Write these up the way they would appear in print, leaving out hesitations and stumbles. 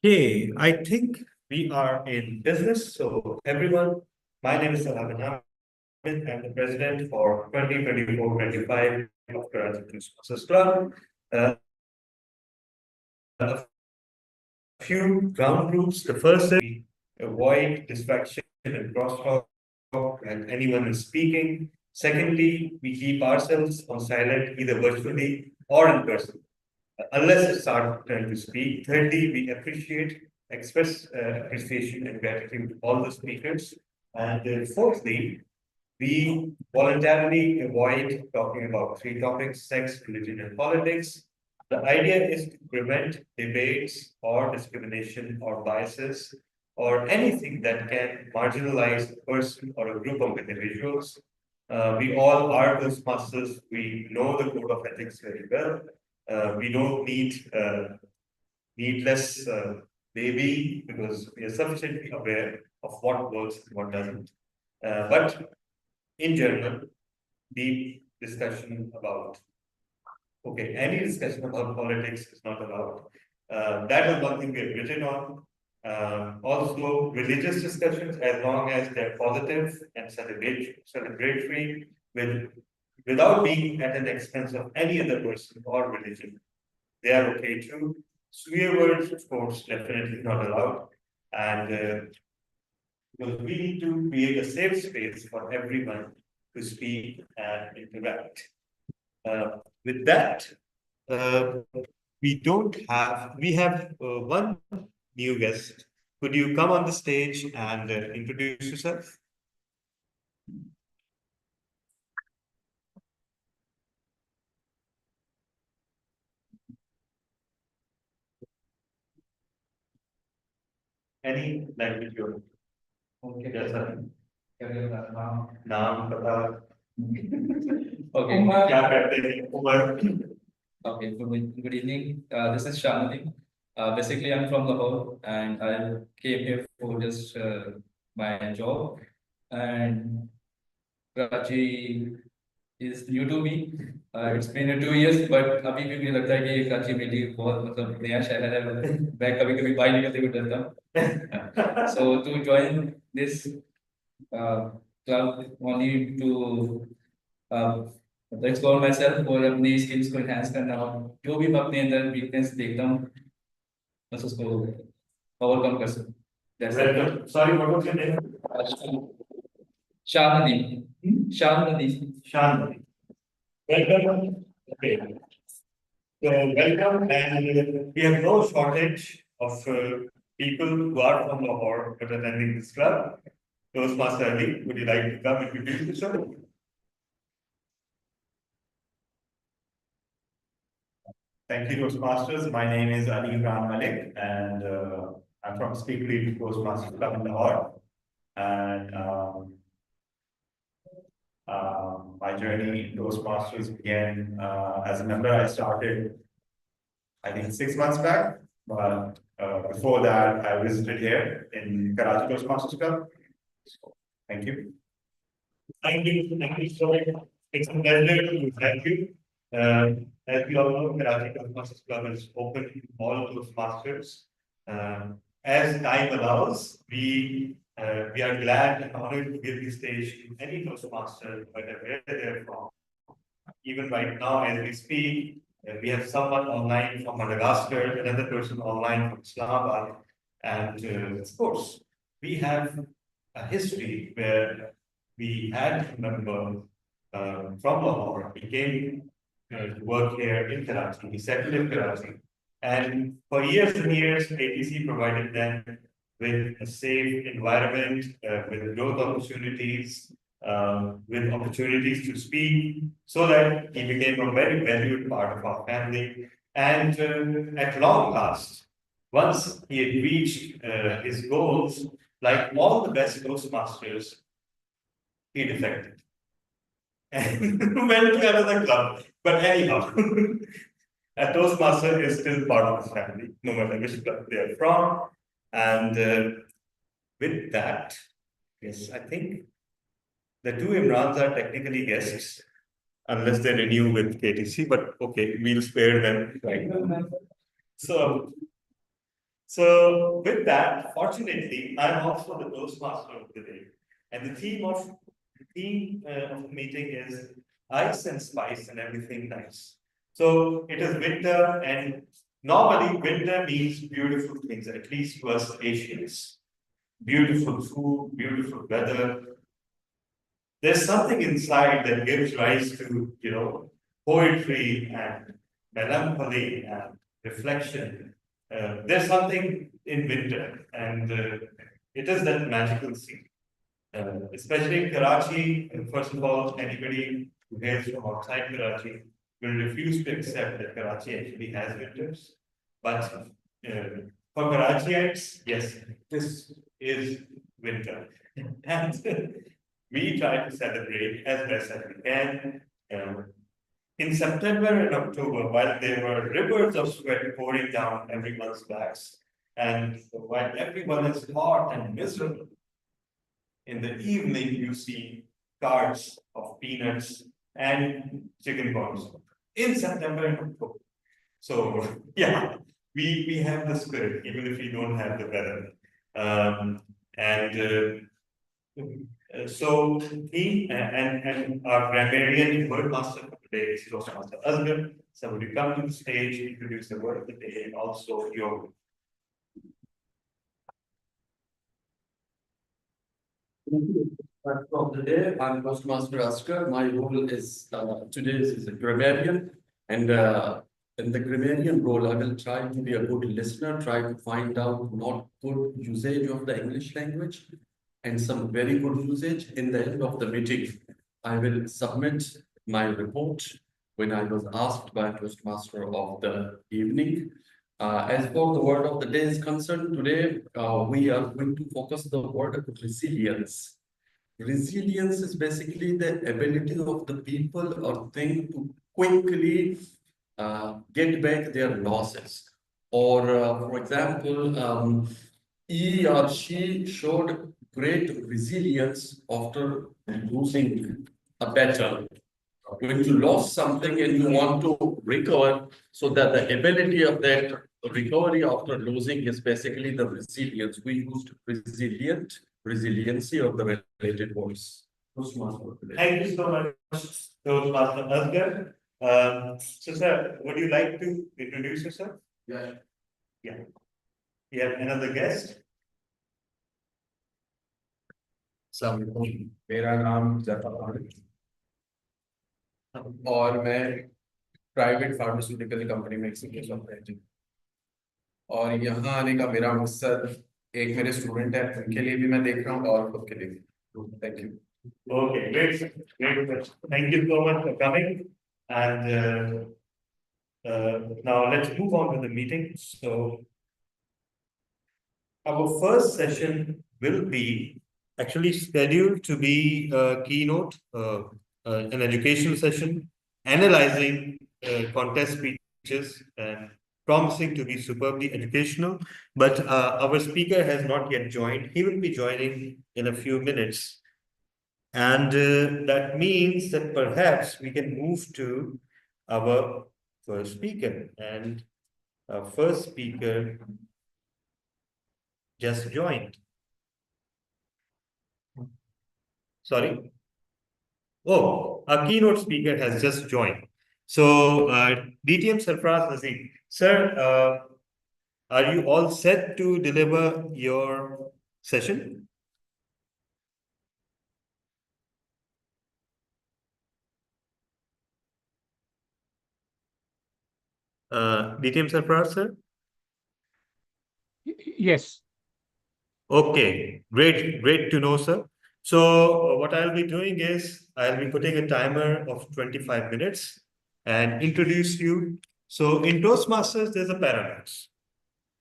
Okay, I think we are in business. So everyone, my name is Salah bin Hamid. I'm the president for 2024-25 of Karachi Toastmasters Club. A few ground rules. The first is we avoid distraction and crosstalk when anyone is speaking. Secondly, we keep ourselves on silent either virtually or in person, unless it's our turn to speak. Thirdly, we express appreciation and gratitude to all the speakers. And fourthly, we voluntarily avoid talking about three topics: sex, religion, and politics. The idea is to prevent debates or discrimination or biases or anything that can marginalize a person or a group of individuals. We all are Toastmasters. We know the code of ethics very well. We don't need needless baby because we are sufficiently aware of what works and what doesn't. But in general, deep discussion about, okay, any discussion about politics is not allowed. That is one thing we have written on. Also, religious discussions, as long as they're positive and celebratory, with, without being at an expense of any other person or religion, they are okay too. Swear words, of course, definitely not allowed. And because we need to create a safe space for everyone to speak and interact. With that, uh, we have one new guest. Could you come on the stage and introduce yourself? Any language you okay, yes, sir. नाम पता Okay. क्या करते हैं उम्र Okay, good evening. This is Shamali. Basically, I'm from Lahore and I came here for just my job. And Karachi is new to me. It's been 2 years, but अभी भी मुझे लगता है कि कराची मेरे लिए बहुत मतलब नया शहर है. मैं कभी-कभी बाहर निकलते हुए डरता हूँ. So to join this club only to uh, explore myself और अपनी skills को enhance करना और जो भी मैं अपने अंदर weakness देखता हूँ बस उसको overcome कर सकूँ. That's it. Welcome. Sorry, what was your name? Shahnadi. Shahnadi. Shan. Welcome. Okay. So welcome, and we have no shortage of people who are from Lahore but attending this club. Toastmaster Ali, would you like to come and introduce yourself? Thank you, Toastmasters. My name is Ali Imran Malik, and I'm from Speak Lead Toastmasters Club in Lahore. And my journey in Toastmasters began as a member. I started, I think, 6 months back. But before that, I visited here in Karachi Toastmasters Club. So, thank you. Thank you. Thank you so much. It's a pleasure to thank you. As we all know, Karachi Toastmasters Club is open to all Toastmasters. As time allows, we are glad and honored to give the stage to any Toastmaster, wherever they're from. Even right now, as we speak, we have someone online from Madagascar, another person online from Islamabad, and of course, we have a history where we had a member from Lahore. He came to work here in Karachi. He settled in Karachi. And for years and years, ATC provided them with a safe environment, with growth opportunities, with opportunities to speak, so that he became a very valued part of our family. And at long last, once he had reached his goals, like all the best Toastmasters, he defected and went to another club. But anyhow, a Toastmaster is still part of the family, no matter which club they are from. And with that, yes, I think the two Imrans are technically guests, unless they renew with KTC, but okay, we'll spare them. Right. So, So with that, fortunately, I'm also the Toastmaster of the day. And the theme of the meeting is ice and spice and everything nice. So it is winter, and normally winter means beautiful things, at least to us Asians. Beautiful food, beautiful weather. There's something inside that gives rise to, poetry and melancholy and reflection. There's something in winter, and it is that magical scene. Especially in Karachi, first of all, anybody who hails from outside Karachi will refuse to accept that Karachi actually has winters. But for Karachiites, yes, this is winter. And we try to celebrate as best as we can. In September and October, while there were rivers of sweat pouring down everyone's backs, and while everyone is hot and miserable, in the evening you see carts of peanuts and chicken corns in September and October. So yeah, we have the spirit, even if we don't have the weather. And so he and our grammarian word master for today is Toastmaster Asghar. So would you come to the stage, introduce the word of the day, and also your Of the day, I'm Toastmaster Asghar. My role is today is a grammarian, and in the grammarian role, I will try to be a good listener, try to find out not good usage of the English language, and some very good usage. In the end of the meeting, I will submit my report when I was asked by Toastmaster of the evening. As for the word of the day is concerned, today we are going to focus the word resilience. Resilience is basically the ability of the people or thing to quickly get back their losses. Or, for example, he or she showed great resilience after losing a battle. When you lost something and you want to recover, so that the ability of that recovery after losing is basically the resilience. We used resilient, resiliency of the related words. Thank you so much, Toastmaster Asghar. So, sir, would you like to introduce yourself? Yeah. Yeah. We have another guest. मेरा नाम जफर और मैं private pharmaceutical company में executive software और यहाँ आने का मेरा मकसद एक मेरे स्टूडेंट है उनके लिए भी मैं देख रहा हूँ और खुद के लिए भी thank you Okay, great. Thank you so much for coming. And now let's move on to the meeting. So our first session will be actually scheduled to be a keynote, an educational session, analyzing contest speeches and promising to be superbly educational. But our speaker has not yet joined. He will be joining in a few minutes. And that means that perhaps we can move to our first speaker. And our first speaker just joined. Sorry. Oh, our keynote speaker has just joined. So, DTM Sarfraz Nazeem, sir, are you all set to deliver your session? DTM Sarfraz, sir? Yes. Okay, great to know, sir. So what I'll be doing is I'll be putting a timer of 25 minutes and introduce you. So in Toastmasters, there's a paradox.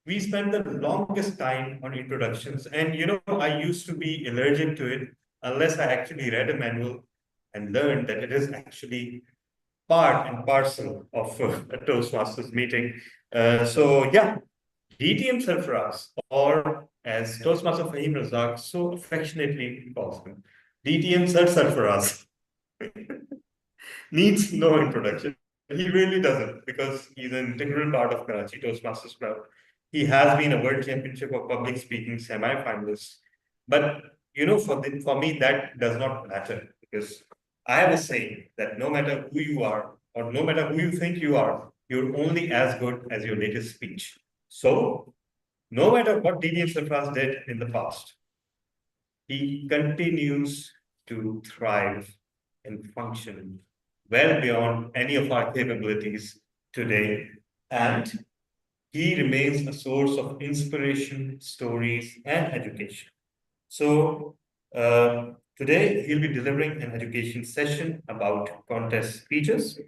We spend the longest time on introductions, and I used to be allergic to it unless I actually read a manual and learned that it is actually part and parcel of a Toastmasters meeting. So yeah, DTM Sarfaraz, or as Toastmaster Fahim Razak so affectionately calls him, DTM Sir Sarfaraz, needs no introduction. He really doesn't, because he's an integral part of Karachi Toastmasters Club. He has been a World Championship of Public Speaking semi-finalist. But for me, that does not matter, because I have a saying that no matter who you are or no matter who you think you are, you're only as good as your latest speech. So, no matter what DDM Sarfraz did in the past, he continues to thrive and function well beyond any of our capabilities today. And he remains a source of inspiration, stories, and education. So, today he'll be delivering an education session about contest speeches,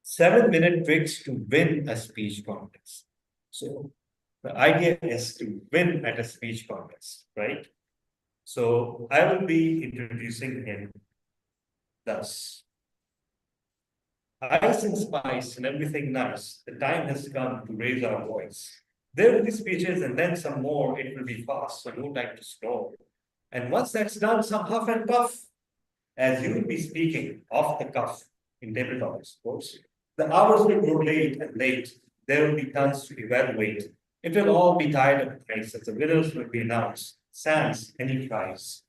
7-minute tricks to win a speech contest. So, the idea is to win at a speech contest, right? So, I will be introducing him thus. Ice and spice and everything nice. The time has come to raise our voice. There will be speeches and then some more. It will be fast, so no time to snore. And once that's done, some huff and puff. As you will be speaking off the cuff in tabletop, of course. The hours will grow late and late. There will be tons to evaluate. It will all be tied up nice as the winners will be announced. Sans any prize.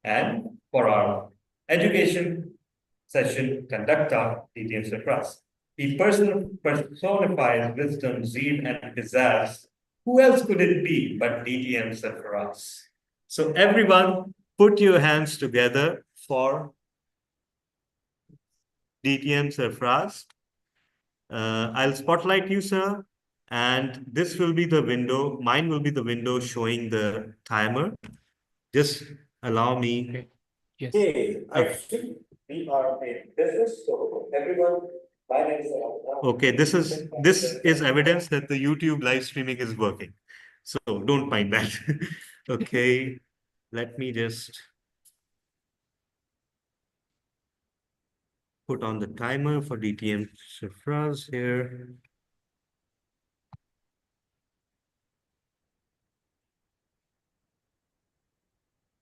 And for our education session conductor, DTM Sarfraz. He personifies wisdom, zeal, and pizzazz. Who else could it be but DTM Sarfraz? So everyone, put your hands together for DTM Sarfraz. I'll spotlight you, sir. And this will be the window. Mine will be the window showing the timer. Just allow me. Okay. Yes. Hey, I think we are in business, so everyone, my name is okay, this is evidence that the YouTube live streaming is working. So don't mind that. Okay, let me just put on the timer for DTM Sarfraz here.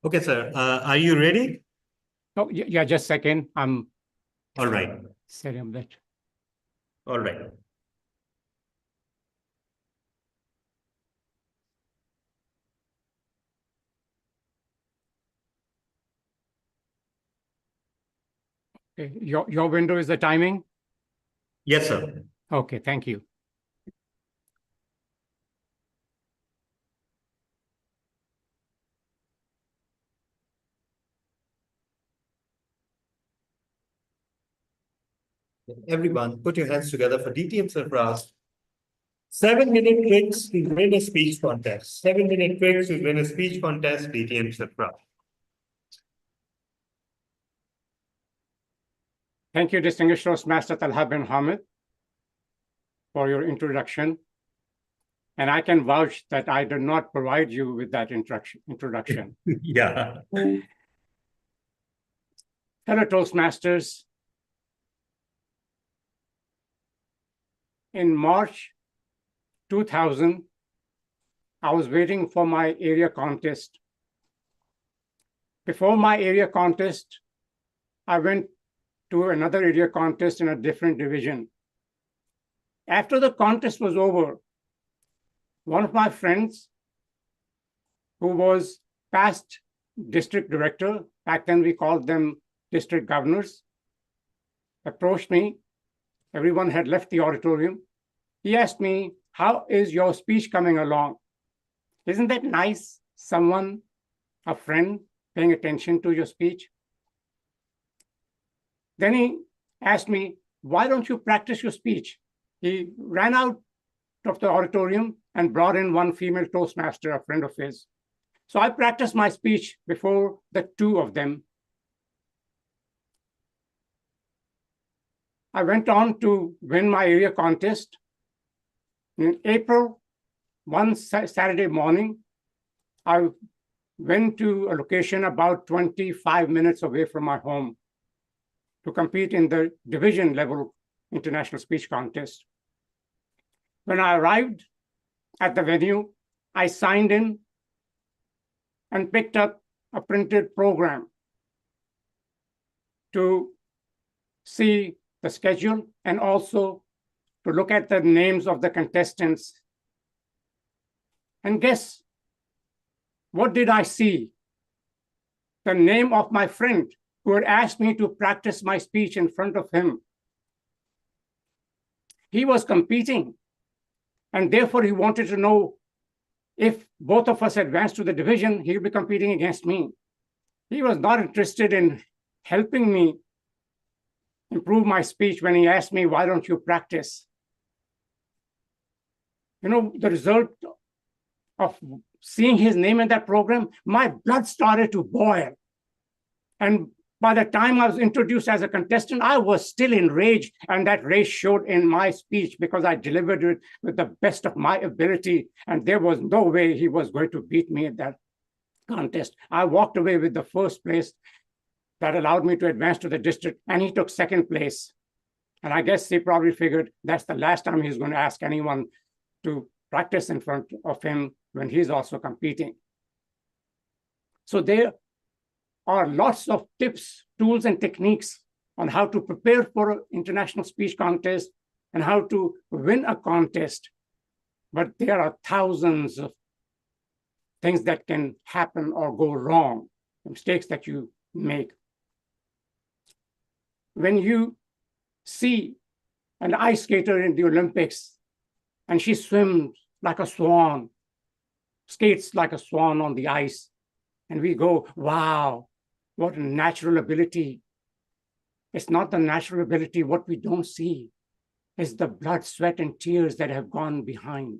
Okay, sir. Are you ready? Oh, yeah, just a second. I'm All right. setting up that. All right. Okay. Your window is the timing? Yes, sir. Okay, thank you. Everyone, put your hands together for DTM Sarfraz. 7-minute tricks to win a speech contest. 7-minute tricks to win a speech contest, DTM Sarfraz. Thank you, distinguished Toastmaster Talha bin Hamid, for your introduction. And I can vouch that I did not provide you with that introduction. Yeah. Fellow Toastmasters, in March 2000, I was waiting for my area contest. Before my area contest, I went to another area contest in a different division. After the contest was over, one of my friends, who was past district director, back then we called them district governors, approached me. Everyone had left the auditorium. He asked me, how is your speech coming along? Isn't that nice? Someone, a friend, paying attention to your speech. Then he asked me, why don't you practice your speech? He ran out of the auditorium and brought in one female Toastmaster, a friend of his. So I practiced my speech before the two of them. I went on to win my area contest. In April, one Saturday morning, I went to a location about 25 minutes away from my home to compete in the division level international speech contest. When I arrived at the venue, I signed in and picked up a printed program to see the schedule and also to look at the names of the contestants. And guess what did I see? The name of my friend who had asked me to practice my speech in front of him. He was competing, and therefore he wanted to know if both of us advanced to the division, he would be competing against me. He was not interested in helping me improve my speech when he asked me, why don't you practice? You know, the result of seeing his name in that program, my blood started to boil. And by the time I was introduced as a contestant, I was still enraged, and that rage showed in my speech because I delivered it with the best of my ability, and there was no way he was going to beat me at that contest. I walked away with the first place that allowed me to advance to the district, and he took second place. And I guess he probably figured that's the last time he's going to ask anyone to practice in front of him when he's also competing. So there are lots of tips, tools, and techniques on how to prepare for an international speech contest and how to win a contest. But there are thousands of things that can happen or go wrong, mistakes that you make. When you see an ice skater in the Olympics and she swims like a swan, skates like a swan on the ice, and we go, wow, what a natural ability. It's not the natural ability, what we don't see. It's the blood, sweat, and tears that have gone behind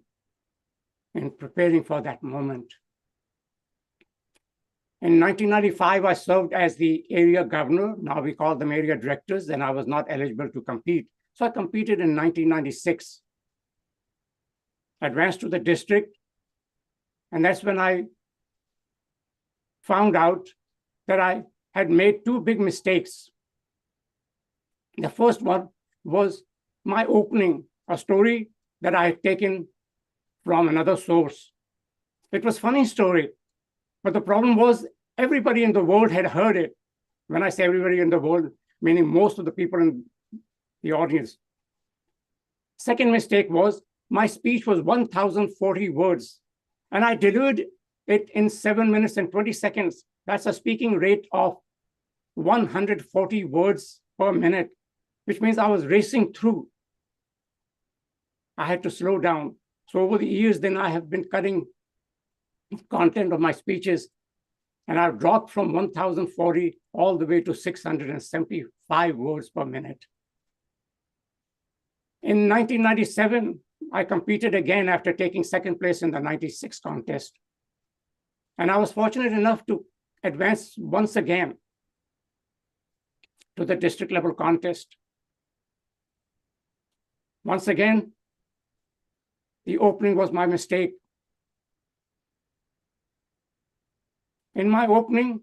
in preparing for that moment. In 1995, I served as the area governor. Now we call them area directors, and I was not eligible to compete. So I competed in 1996, advanced to the district, and that's when I found out that I had made two big mistakes. The first one was my opening, a story that I had taken from another source. It was a funny story, but the problem was everybody in the world had heard it. When I say everybody in the world, meaning most of the people in the audience. Second mistake was my speech was 1,040 words, and I delivered it in 7 minutes and 20 seconds. That's a speaking rate of 140 words per minute, which means I was racing through. I had to slow down. So over the years, then I have been cutting content of my speeches, and I've dropped from 1,040 all the way to 675 words per minute. In 1997, I competed again after taking second place in the 96 contest. And I was fortunate enough to advance once again to the district level contest. Once again, the opening was my mistake. In my opening,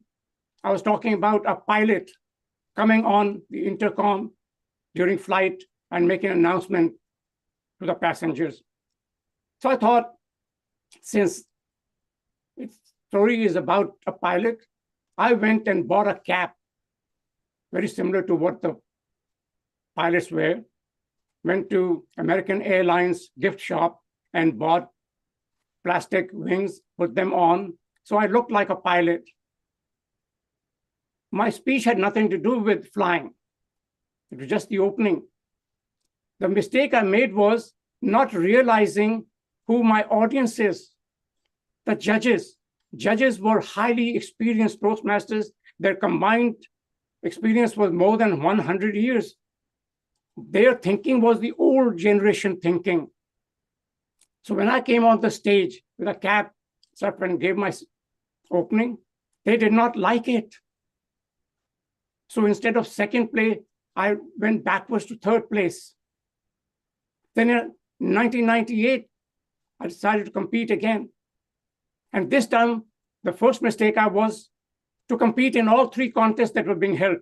I was talking about a pilot coming on the intercom during flight and making an announcement to the passengers. So I thought, since its story is about a pilot, I went and bought a cap, very similar to what the pilots wear, went to American Airlines gift shop and bought plastic wings, put them on, so I looked like a pilot. My speech had nothing to do with flying. It was just the opening. The mistake I made was not realizing who my audience is. The judges. Judges were highly experienced Toastmasters. Their combined experience was more than 100 years. Their thinking was the old generation thinking. So when I came on the stage with a cap, and gave my opening, they did not like it. So instead of second place, I went backwards to third place. Then in 1998, I decided to compete again. And this time, the first mistake was to compete in all three contests that were being held: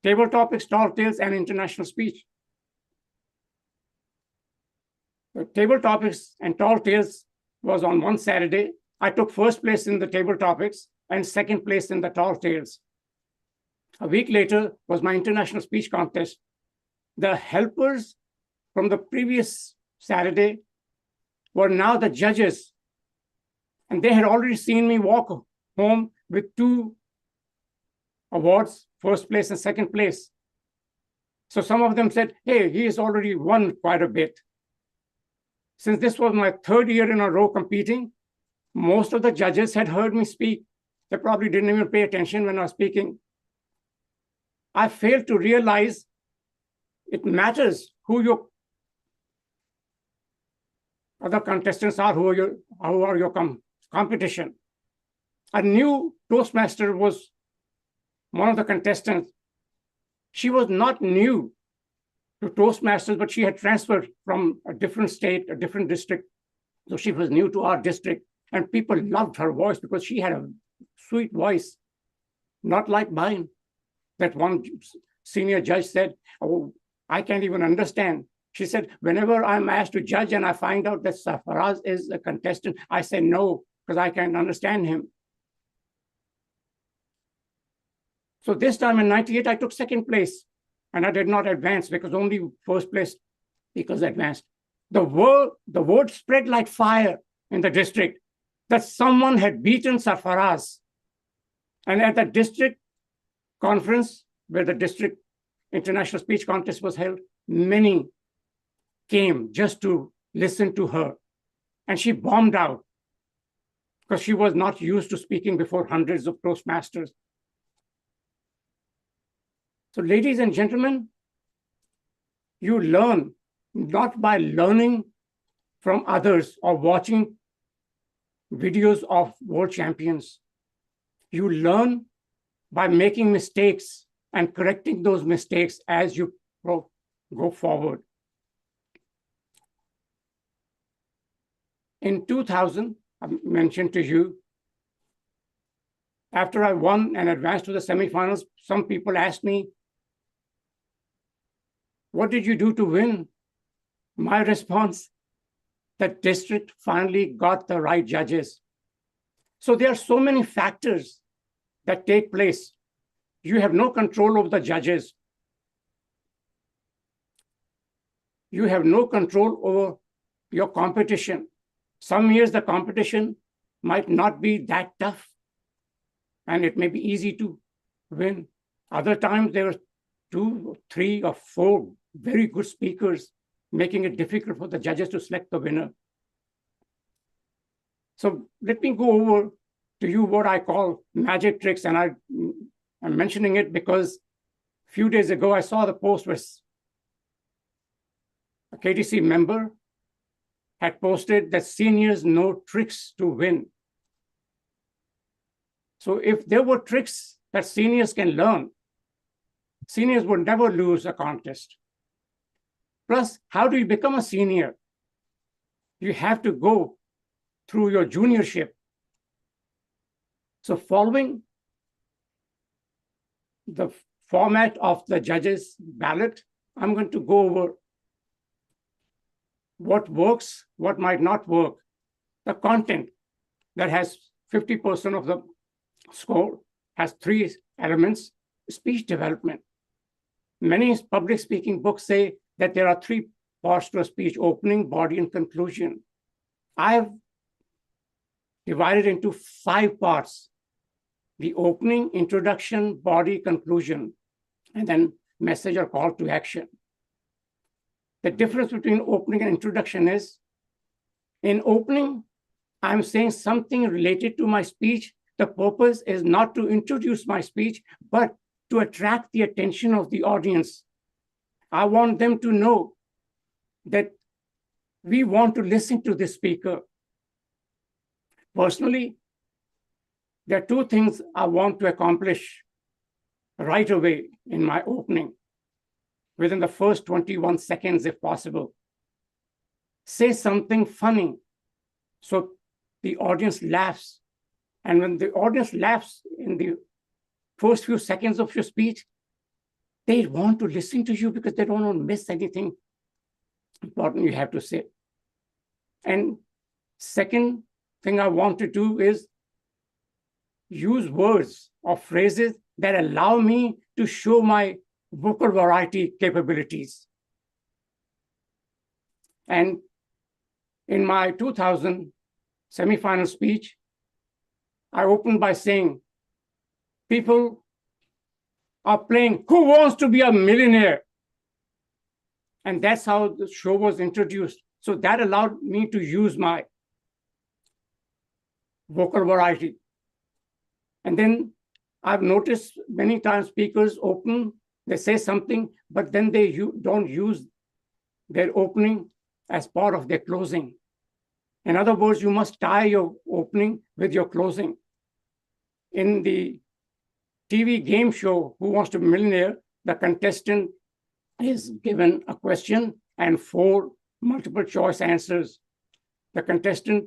table topics, tall tales, and international speech. The table topics and tall tales was on one Saturday. I took first place in the table topics and second place in the tall tales. A week later was my international speech contest. The helpers from the previous Saturday were now the judges. And they had already seen me walk home with 2 awards, first place and second place. So some of them said, hey, he has already won quite a bit. Since this was my 3rd year in a row competing, most of the judges had heard me speak. They probably didn't even pay attention when I was speaking. I failed to realize it matters who your other contestants are, who are your competition. A new Toastmaster was one of the contestants. She was not new to Toastmasters, but she had transferred from a different state, a different district. So she was new to our district, and people loved her voice because she had a sweet voice, not like mine. That one senior judge said, oh, I can't even understand. She said, whenever I'm asked to judge and I find out that Sarfaraz is a contestant, I say no, because I can't understand him. So this time in 98, I took 2nd place, and I did not advance because only 1st place speakers advanced. The word spread like fire in the district that someone had beaten Sarfaraz. And at the district conference, where the district international speech contest was held, many came just to listen to her. And she bombed out because she was not used to speaking before hundreds of Toastmasters. So ladies and gentlemen, you learn not by learning from others or watching videos of world champions. You learn by making mistakes and correcting those mistakes as you go forward. In 2000, I mentioned to you, after I won and advanced to the semifinals, some people asked me, what did you do to win? My response, the district finally got the right judges. So there are so many factors that take place. You have no control over the judges. You have no control over your competition. Some years the competition might not be that tough, and it may be easy to win. Other times there are 2, 3, or 4 very good speakers, making it difficult for the judges to select the winner. So let me go over to you what I call magic tricks, and I'm mentioning it because a few days ago I saw the post where a KTC member had posted that seniors know tricks to win. So if there were tricks that seniors can learn, seniors would never lose a contest. Plus, how do you become a senior? You have to go through your juniorship. So following the format of the judges' ballot, I'm going to go over what works, what might not work. The content that has 50% of the score has 3 elements: speech development. Many public speaking books say that there are 3 parts to a speech: opening, body, and conclusion. I've divided into 5 parts: the opening, introduction, body, conclusion, and then message or call to action. The difference between opening and introduction is, in opening, I'm saying something related to my speech. The purpose is not to introduce my speech, but to attract the attention of the audience. I want them to know that we want to listen to this speaker. Personally, there are 2 things I want to accomplish right away in my opening, within the first 21 seconds, if possible. Say something funny so the audience laughs. And when the audience laughs in the first few seconds of your speech, they want to listen to you because they don't want to miss anything important you have to say. And second thing I want to do is use words or phrases that allow me to show my vocal variety capabilities. And in my 2000 semifinal speech, I opened by saying, people are playing Who Wants to Be a Millionaire? And that's how the show was introduced. So that allowed me to use my vocal variety. And then I've noticed many times speakers open, they say something, but then they don't use their opening as part of their closing. In other words, you must tie your opening with your closing. In the TV game show, Who Wants to Be a Millionaire, the contestant is given a question and 4 multiple choice answers. The contestant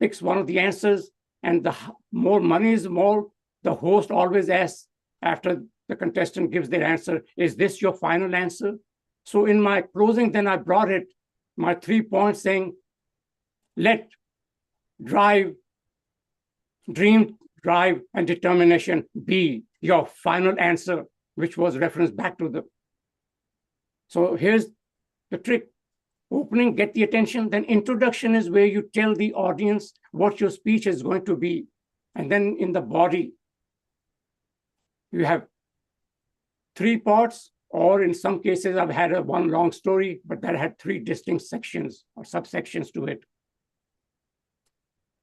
picks one of the answers, and the more money is more, the host always asks after the contestant gives their answer, is this your final answer? So in my closing, then I brought it, my 3 points saying, let drive, dream, drive, and determination be your final answer, which was referenced back to the. So here's the trick. Opening, get the attention. Then introduction is where you tell the audience what your speech is going to be. And then in the body, you have 3 parts, or in some cases, I've had one long story, but that had 3 distinct sections or subsections to it.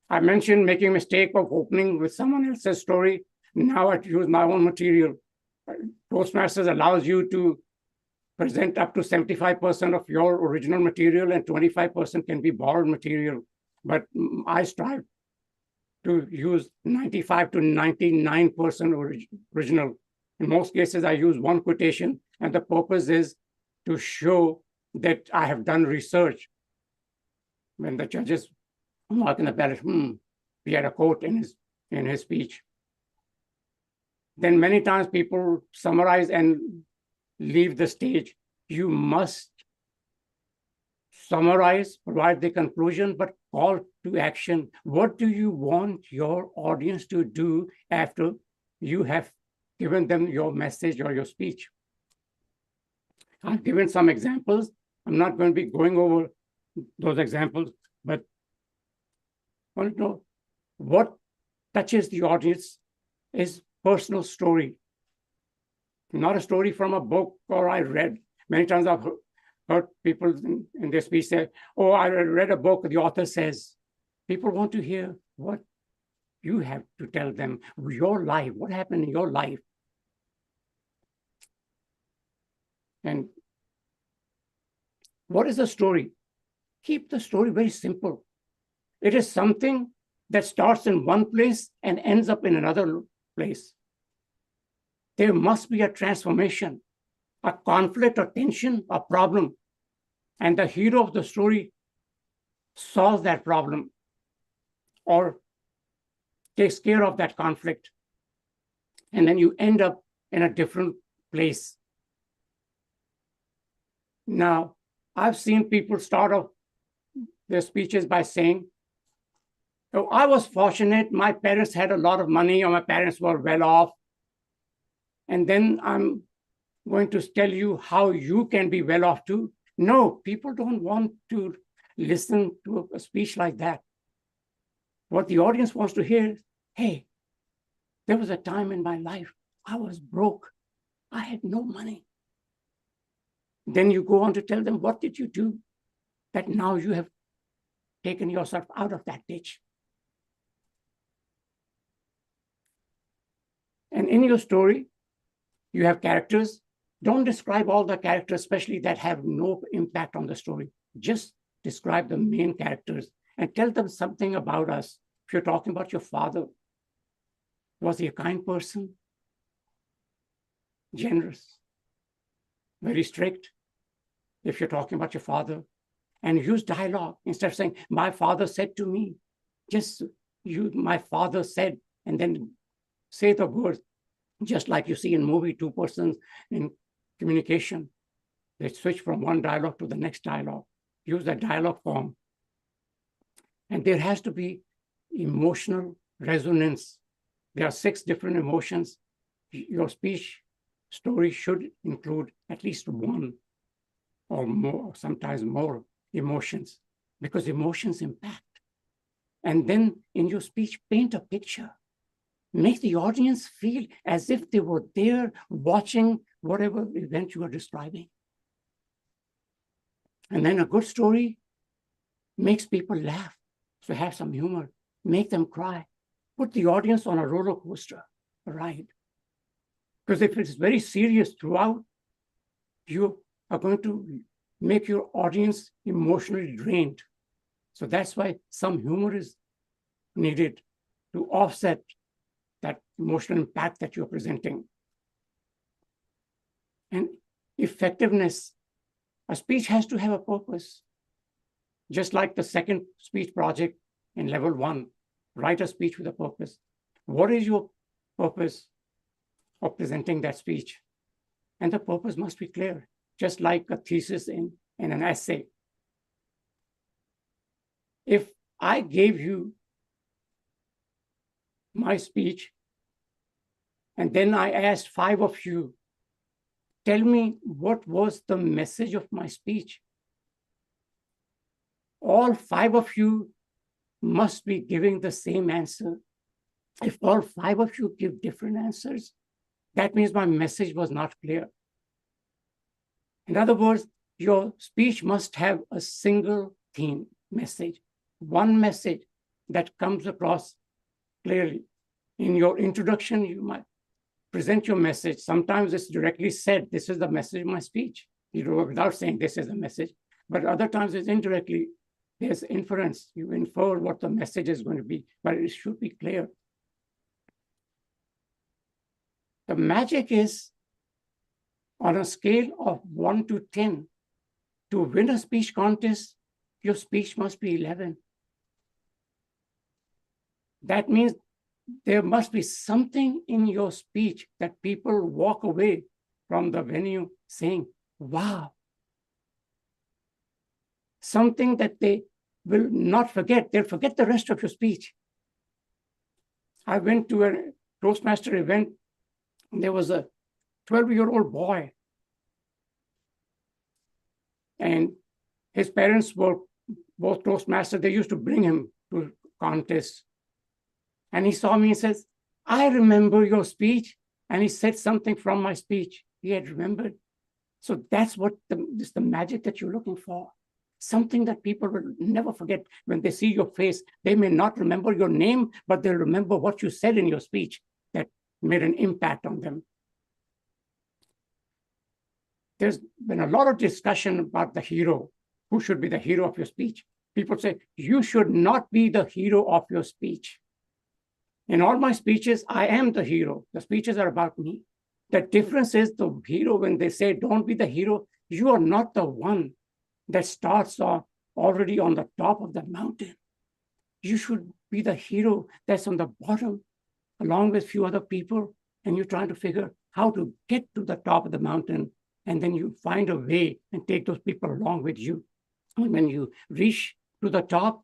I mentioned making a mistake of opening with someone else's story. Now I use my own material. Toastmasters allows you to present up to 75% of your original material, and 25% can be borrowed material. But I strive to use 95 to 99% original. In most cases, I use one quotation, and the purpose is to show that I have done research. When the judges mark in the ballot, he had a quote in his speech. Then many times people summarize and leave the stage. You must summarize, provide the conclusion, but call to action. What do you want your audience to do after you have given them your message or your speech? I've given some examples. I'm not going to be going over those examples, but I want to know what touches the audience is personal story. Not a story from a book or I read. Many times I've heard people in their speech say, oh, I read a book, the author says. People want to hear what you have to tell them, your life, what happened in your life. And what is the story? Keep the story very simple. It is something that starts in one place and ends up in another place. There must be a transformation, a conflict or tension, a problem. And the hero of the story solves that problem or takes care of that conflict. And then you end up in a different place. Now, I've seen people start off their speeches by saying, oh, I was fortunate, my parents had a lot of money, or my parents were well off. And then I'm going to tell you how you can be well off too. No, people don't want to listen to a speech like that. What the audience wants to hear is, hey, there was a time in my life I was broke. I had no money. Then you go on to tell them, what did you do that now you have taken yourself out of that ditch? And in your story, you have characters. Don't describe all the characters, especially that have no impact on the story. Just describe the main characters and tell them something about us. If you're talking about your father, was he a kind person? Generous? Very strict? If you're talking about your father, and use dialogue instead of saying, my father said to me, just you, my father said, and then say the words, just like you see in movie, 2 persons in communication. They switch from one dialogue to the next dialogue. Use that dialogue form. And there has to be emotional resonance. There are 6 different emotions. Your speech story should include at least 1 or more, sometimes more emotions, because emotions impact. And then in your speech, paint a picture. Make the audience feel as if they were there watching whatever event you are describing. And then a good story makes people laugh. So have some humor, make them cry, put the audience on a roller coaster ride. Because if it's very serious throughout, you are going to make your audience emotionally drained. So that's why some humor is needed to offset that emotional impact that you're presenting. And effectiveness, a speech has to have a purpose. Just like the second speech project in level 1, write a speech with a purpose. What is your purpose of presenting that speech? And the purpose must be clear, just like a thesis in an essay. If I gave you my speech, and then I asked 5 of you, tell me what was the message of my speech. All 5 of you must be giving the same answer. If all 5 of you give different answers, that means my message was not clear. In other words, your speech must have a single theme message, one message that comes across clearly. In your introduction, you might present your message. Sometimes it's directly said, this is the message of my speech, without saying this is the message. But other times it's indirectly, there's inference. You infer what the message is going to be, but it should be clear. The magic is on a scale of 1 to 10, to win a speech contest, your speech must be 11. That means there must be something in your speech that people walk away from the venue saying, wow. Something that they will not forget. They'll forget the rest of your speech. I went to a Toastmaster event, and there was a 12-year-old boy. And his parents were both Toastmasters. They used to bring him to contests. And he saw me and says, I remember your speech. And he said something from my speech. He had remembered. So that's what is the magic that you're looking for. Something that people will never forget when they see your face. They may not remember your name, but they'll remember what you said in your speech that made an impact on them. There's been a lot of discussion about the hero. Who should be the hero of your speech? People say, you should not be the hero of your speech. In all my speeches, I am the hero. The speeches are about me. The difference is the hero, when they say, don't be the hero, you are not the one that starts off already on the top of the mountain. You should be the hero that's on the bottom, along with a few other people, and you're trying to figure how to get to the top of the mountain, and then you find a way and take those people along with you. And when you reach to the top,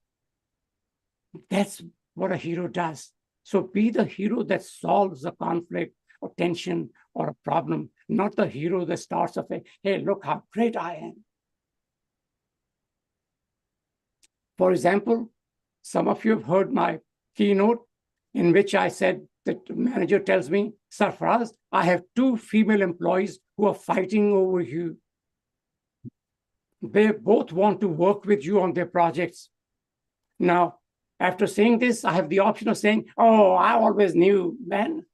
that's what a hero does. So be the hero that solves a conflict or tension or a problem, not the hero that starts off, hey, look how great I am. For example, some of you have heard my keynote in which I said that the manager tells me, Sarfaraz, I have 2 female employees who are fighting over you. They both want to work with you on their projects. Now, after saying this, I have the option of saying, oh, I always knew, man,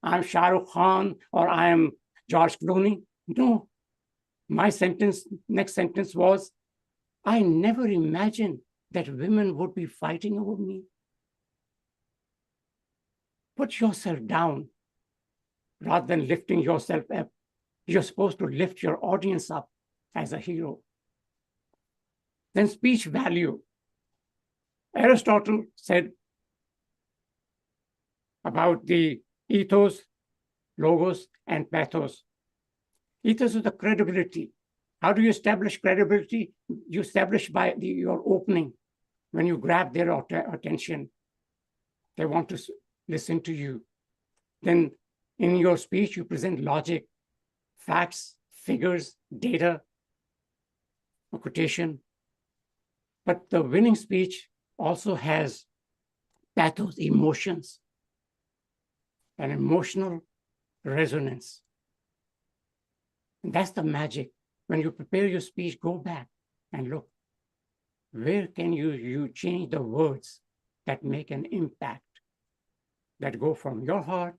I'm Shah Rukh Khan or I am George Clooney. No, my next sentence was, I never imagined that women would be fighting over me. Put yourself down rather than lifting yourself up. You're supposed to lift your audience up as a hero. Then speech value. Aristotle said about the ethos, logos, and pathos. Ethos is the credibility. How do you establish credibility? You establish by your opening. When you grab their attention, they want to listen to you. Then in your speech, you present logic, facts, figures, data, a quotation. But the winning speech also has pathos, emotions, an emotional resonance. And that's the magic. When you prepare your speech, go back and look. Where can you change the words that make an impact, that go from your heart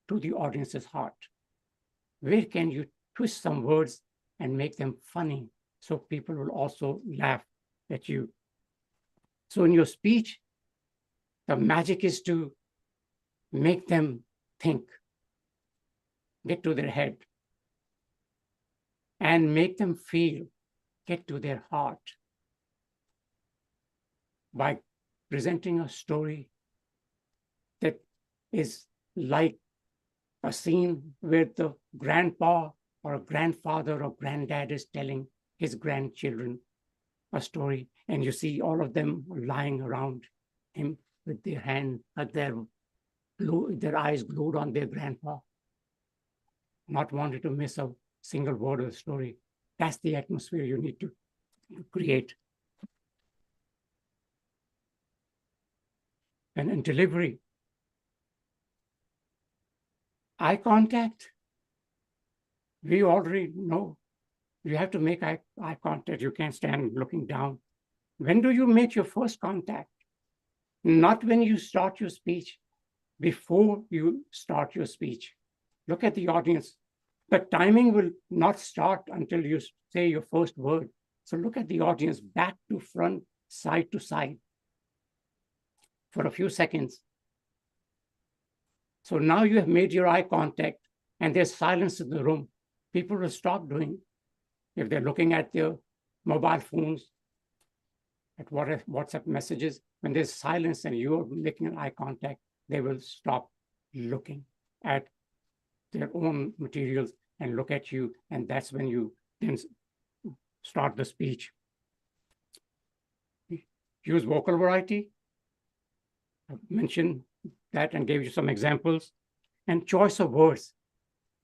to the audience's heart? Where can you twist some words and make them funny so people will also laugh at you? So in your speech, the magic is to make them think, get to their head, and make them feel, get to their heart by presenting a story that is like a scene where the grandpa or a grandfather or granddad is telling his grandchildren a story, and you see all of them lying around him with their hand, their eyes glued on their grandpa, not wanting to miss a single word of the story. That's the atmosphere you need to create. And in delivery, eye contact, we already know you have to make eye contact. You can't stand looking down. When do you make your first contact? Not when you start your speech, before you start your speech. Look at the audience. The timing will not start until you say your first word. So look at the audience, back to front, side to side, for a few seconds. So now you have made your eye contact and there's silence in the room. People will stop doing, if they're looking at their mobile phones, at WhatsApp messages, when there's silence and you're making an eye contact, they will stop looking at their own materials and look at you. And that's when you then start the speech. Use vocal variety. I mentioned that and gave you some examples. And choice of words.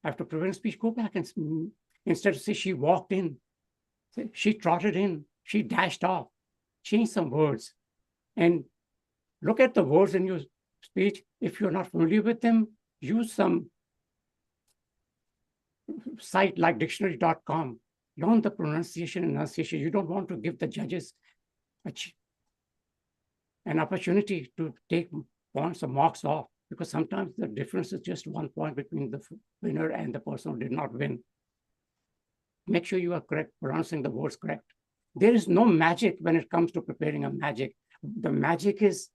After prevent speech, go back and instead of say she walked in, say she trotted in, she dashed off. Change some words and look at the words in your speech. If you're not familiar with them, use some site like dictionary.com. Learn the pronunciation and enunciation. You don't want to give the judges an opportunity to take points or marks off, because sometimes the difference is just 1 point between the winner and the person who did not win. Make sure you are correct, pronouncing the words correct. There is no magic when it comes to preparing a magic. The magic is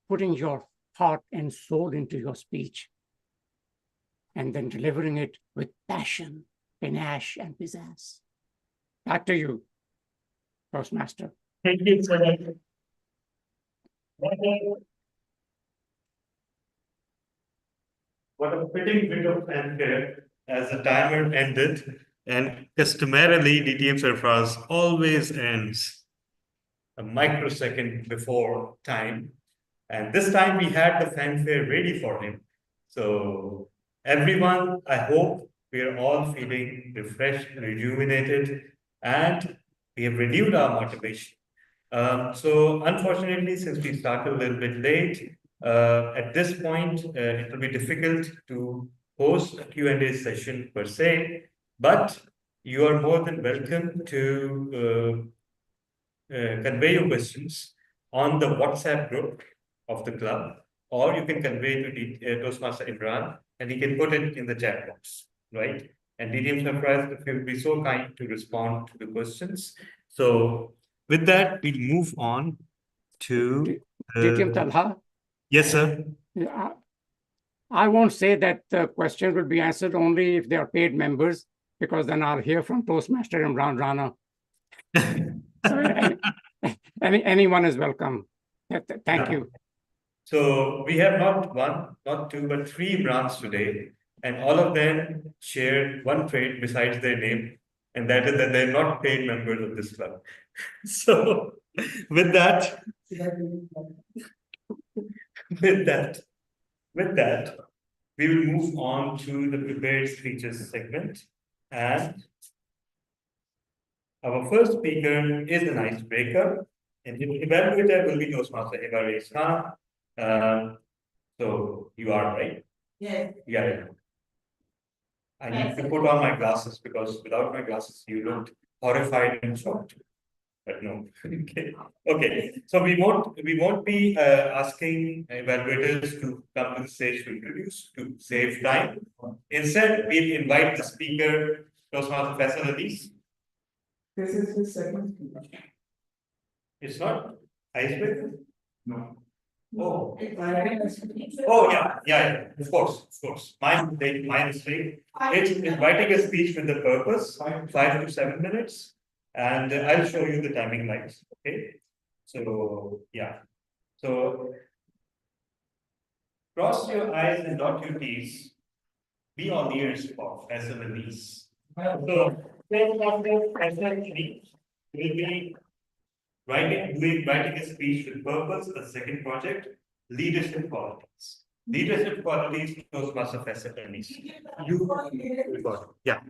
putting your heart and soul into your speech and then delivering it with passion, panache, and pizzazz. Back to you, Toastmaster. Thank you so much. What a fitting bit of fanfare as the timer ended, and customarily DTM Surfraz always ends a microsecond before time. And this time we had the fanfare ready for him. So everyone, I hope we are all feeling refreshed, rejuvenated, and we have renewed our motivation. So unfortunately, since we started a little bit late, at this point, it will be difficult to host a Q&A session per se, but you are more than welcome to convey your questions on the WhatsApp group of the club, or you can convey to Toastmaster Imran, and he can put it in the chat box, right? And DTM Surprise, if you'll be so kind to respond to the questions. So with that, we'll move on to DTM Talha. Yes, sir. I won't say that the questions will be answered only if they are paid members, because then I'll hear from Toastmaster Imran Rana. So anyone is welcome. Thank you. So we have not one, not two, but three brands today, and all of them share one trait besides their name, and that is that they're not paid members of this club. So with that, we will move on to the prepared speeches segment. And our first speaker is an icebreaker, And the evaluator will be Toastmaster Evaluator Khan. So you are right. Yes. Yeah. I need to put on my glasses because without my glasses, you look horrified and shocked. But no, okay, okay. So we won't be asking evaluators to come to the stage to introduce to save time. Instead, we'll invite the speaker, Toastmaster Faisal Aziz. This is his second speech. It's not icebreaker. No. Oh. It's Oh yeah, of course. My mistake. It's writing a speech with the purpose, 5 to 7 minutes, and I'll show you the timing lines. Okay, so yeah, so cross your I's and dot your T's. Be on the ears of SMEs. So, essentially, will be writing a speech with purpose. The second project, leadership qualities. Leadership qualities, Toastmaster SMEs. You got it. Yeah.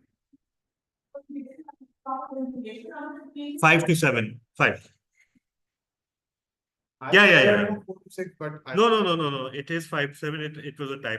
5 to 7. 5. Yeah. But No. It is 5 to 7. It was a type.